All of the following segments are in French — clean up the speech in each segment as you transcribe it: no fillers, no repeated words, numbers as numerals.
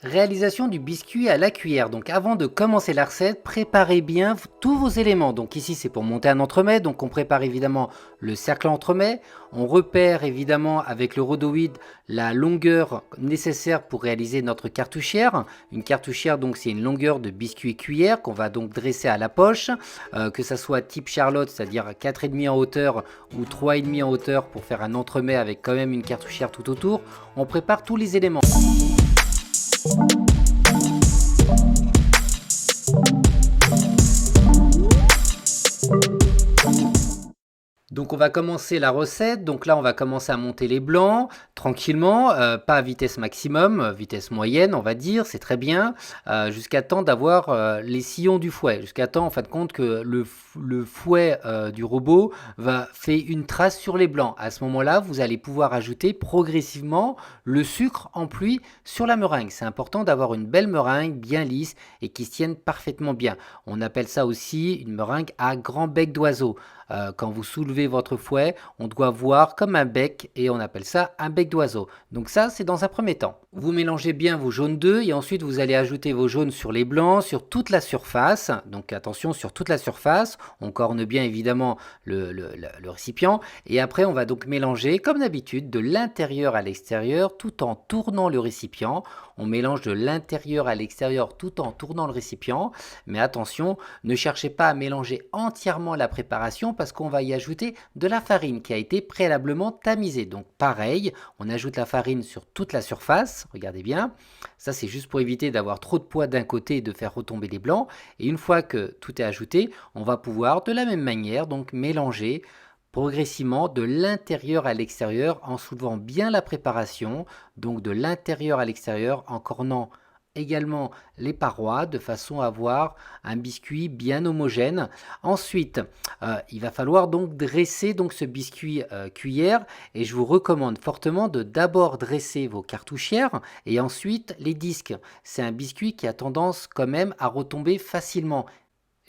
Réalisation du biscuit à la cuillère. Donc avant de commencer la recette, préparez bien tous vos éléments. Donc ici c'est pour monter un entremets. Donc on prépare évidemment le cercle à entremets. On repère évidemment avec le rhodoïde la longueur nécessaire pour réaliser notre cartouchière. Une cartouchière donc c'est une longueur de biscuit cuillère qu'on va donc dresser à la poche. Que ça soit type Charlotte, c'est-à-dire 4,5 en hauteur ou 3,5 en hauteur pour faire un entremets avec quand même une cartouchière tout autour. On prépare tous les éléments. Donc on va commencer la recette, donc là on va commencer à monter les blancs tranquillement, pas à vitesse maximum, vitesse moyenne on va dire, c'est très bien, jusqu'à temps d'avoir les sillons du fouet, jusqu'à temps en fin de compte que le fouet du robot fait une trace sur les blancs. À ce moment-là, vous allez pouvoir ajouter progressivement le sucre en pluie sur la meringue. C'est important d'avoir une belle meringue bien lisse et qui se tienne parfaitement bien. On appelle ça aussi une meringue à grand bec d'oiseau. Quand vous soulevez votre fouet, on doit voir comme un bec et on appelle ça un bec d'oiseau. Donc ça, c'est dans un premier temps. Vous mélangez bien vos jaunes d'œufs et ensuite vous allez ajouter vos jaunes sur les blancs, sur toute la surface. Donc attention, sur toute la surface. On corne bien évidemment le récipient. Et après, on va donc mélanger comme d'habitude de l'intérieur à l'extérieur tout en tournant le récipient. On mélange de l'intérieur à l'extérieur tout en tournant le récipient. Mais attention, ne cherchez pas à mélanger entièrement la préparation parce qu'on va y ajouter de la farine qui a été préalablement tamisée. Donc pareil, on ajoute la farine sur toute la surface, regardez bien. Ça c'est juste pour éviter d'avoir trop de poids d'un côté et de faire retomber les blancs. Et une fois que tout est ajouté, on va pouvoir de la même manière donc mélanger progressivement de l'intérieur à l'extérieur en soulevant bien la préparation, donc de l'intérieur à l'extérieur en cornant également les parois de façon à avoir un biscuit bien homogène. Ensuite, il va falloir donc dresser donc ce biscuit cuillère et je vous recommande fortement de d'abord dresser vos cartouchières et ensuite les disques. C'est un biscuit qui a tendance quand même à retomber facilement.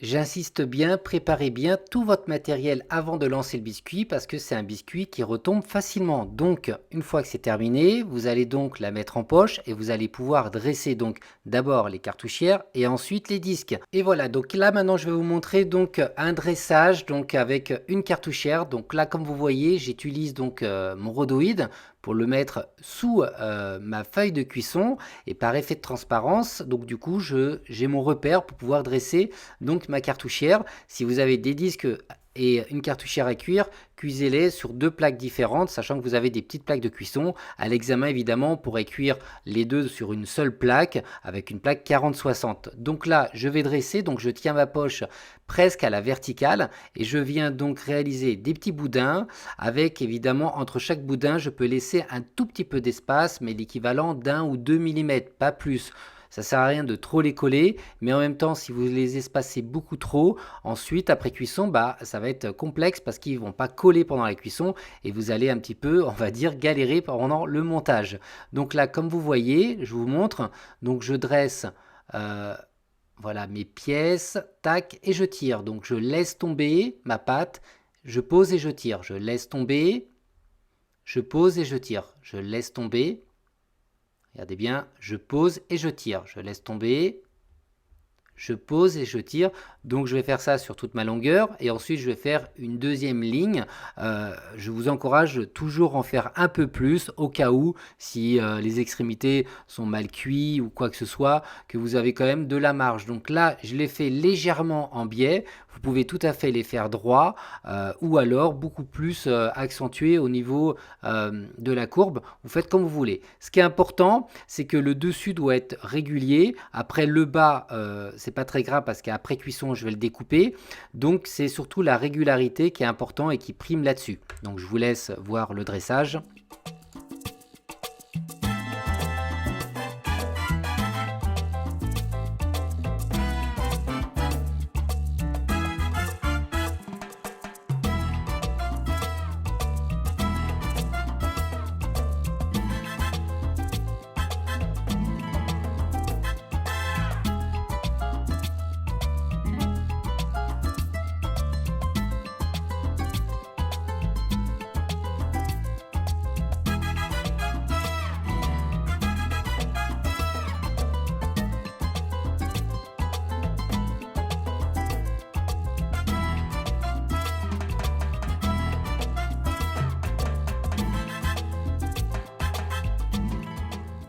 J'insiste bien, préparez bien tout votre matériel avant de lancer le biscuit parce que c'est un biscuit qui retombe facilement. Donc, une fois que c'est terminé, vous allez donc la mettre en poche et vous allez pouvoir dresser donc d'abord les cartouchières et ensuite les disques. Et voilà, donc là maintenant je vais vous montrer donc un dressage donc avec une cartouchière. Donc là comme vous voyez, j'utilise donc mon rhodoïde pour le mettre sous ma feuille de cuisson et par effet de transparence, donc du coup j'ai mon repère pour pouvoir dresser donc ma cartouchière. Si vous avez des disques et une cartouchière à cuire, cuisez-les sur deux plaques différentes, sachant que vous avez des petites plaques de cuisson. À l'examen, évidemment, on pourrait cuire les deux sur une seule plaque, avec une plaque 40-60. Donc là, je vais dresser, donc je tiens ma poche presque à la verticale, et je viens donc réaliser des petits boudins, avec évidemment, entre chaque boudin, je peux laisser un tout petit peu d'espace, mais l'équivalent d'1 ou 2 mm, pas plus. Ça sert à rien de trop les coller, mais en même temps, si vous les espacez beaucoup trop, ensuite, après cuisson, ça va être complexe parce qu'ils ne vont pas coller pendant la cuisson et vous allez un petit peu, on va dire, galérer pendant le montage. Donc là, comme vous voyez, je vous montre, donc je dresse, voilà, mes pièces, tac, et je tire. Donc je laisse tomber ma pâte, je pose et je tire. Je laisse tomber, je pose et je tire. Je laisse tomber. Regardez bien, je pose et je tire. Je laisse tomber, je pose et je tire. Donc je vais faire ça sur toute ma longueur et ensuite je vais faire une deuxième ligne. Je vous encourage toujours en faire un peu plus au cas où si les extrémités sont mal cuites ou quoi que ce soit, que vous avez quand même de la marge. Donc là, je les fais légèrement en biais. Vous pouvez tout à fait les faire droits ou alors beaucoup plus accentués au niveau de la courbe. Vous faites comme vous voulez. Ce qui est important, c'est que le dessus doit être régulier. Après le bas, c'est pas très grave parce qu'après cuisson, je vais le découper. Donc c'est surtout la régularité qui est important et qui prime là-dessus. Donc je vous laisse voir le dressage.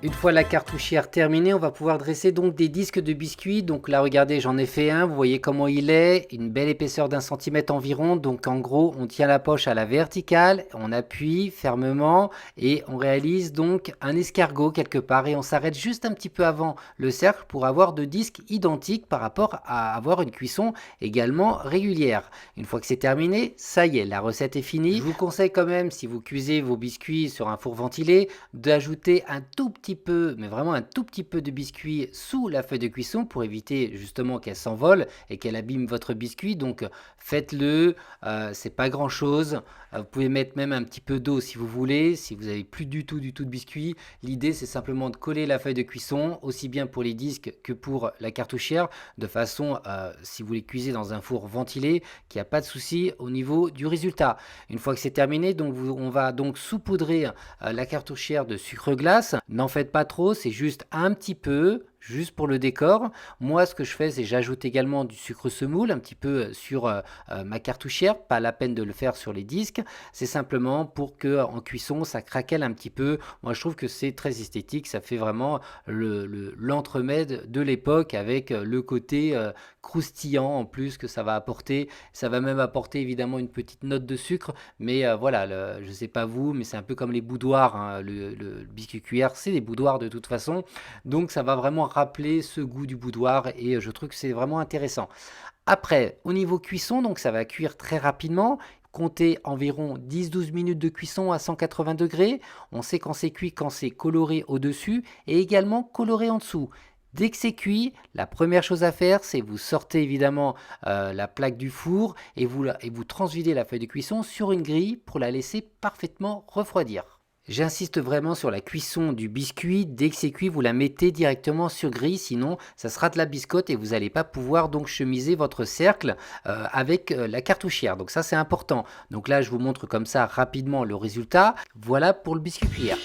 Une fois la cartouchière terminée, on va pouvoir dresser donc des disques de biscuits. Donc là, regardez, j'en ai fait un. Vous voyez comment il est. Une belle épaisseur d'1 cm environ. Donc en gros, on tient la poche à la verticale, on appuie fermement et on réalise donc un escargot quelque part. Et on s'arrête juste un petit peu avant le cercle pour avoir deux disques identiques par rapport à avoir une cuisson également régulière. Une fois que c'est terminé, ça y est, la recette est finie. Je vous conseille quand même, si vous cuisez vos biscuits sur un four ventilé, d'ajouter un tout petit peu, mais vraiment un tout petit peu de biscuit sous la feuille de cuisson pour éviter justement qu'elle s'envole et qu'elle abîme votre biscuit. Donc faites-le, c'est pas grand chose. Vous pouvez mettre même un petit peu d'eau si vous voulez, si vous avez plus du tout de biscuit. L'idée c'est simplement de coller la feuille de cuisson, aussi bien pour les disques que pour la cartouchière, de façon, si vous les cuisez dans un four ventilé, qu'il n'y a pas de souci au niveau du résultat. Une fois que c'est terminé, donc on va donc saupoudrer la cartouchière de sucre glace. N'en faites pas trop, c'est juste un petit peu, juste pour le décor. Moi, ce que je fais, c'est j'ajoute également du sucre semoule un petit peu sur ma cartouchière. Pas la peine de le faire sur les disques. C'est simplement pour que en cuisson, ça craquelle un petit peu. Moi, je trouve que c'est très esthétique. Ça fait vraiment l'entremets de l'époque avec le côté croustillant en plus que ça va apporter. Ça va même apporter évidemment une petite note de sucre. Mais voilà, je ne sais pas vous, mais c'est un peu comme les boudoirs. Hein. Le biscuit cuillère, c'est des boudoirs de toute façon. Donc ça va vraiment rappeler ce goût du boudoir et je trouve que c'est vraiment intéressant. Après, au niveau cuisson, donc ça va cuire très rapidement. Comptez environ 10-12 minutes de cuisson à 180 degrés. On sait quand c'est cuit, quand c'est coloré au-dessus et également coloré en dessous. Dès que c'est cuit, la première chose à faire, c'est vous sortez évidemment la plaque du four et vous transvidez la feuille de cuisson sur une grille pour la laisser parfaitement refroidir. J'insiste vraiment sur la cuisson du biscuit. Dès que c'est cuit, vous la mettez directement sur grille, sinon ça sera de la biscotte et vous n'allez pas pouvoir donc chemiser votre cercle avec la cartouchière. Donc ça c'est important. Donc là je vous montre comme ça rapidement le résultat. Voilà pour le biscuit cuillère.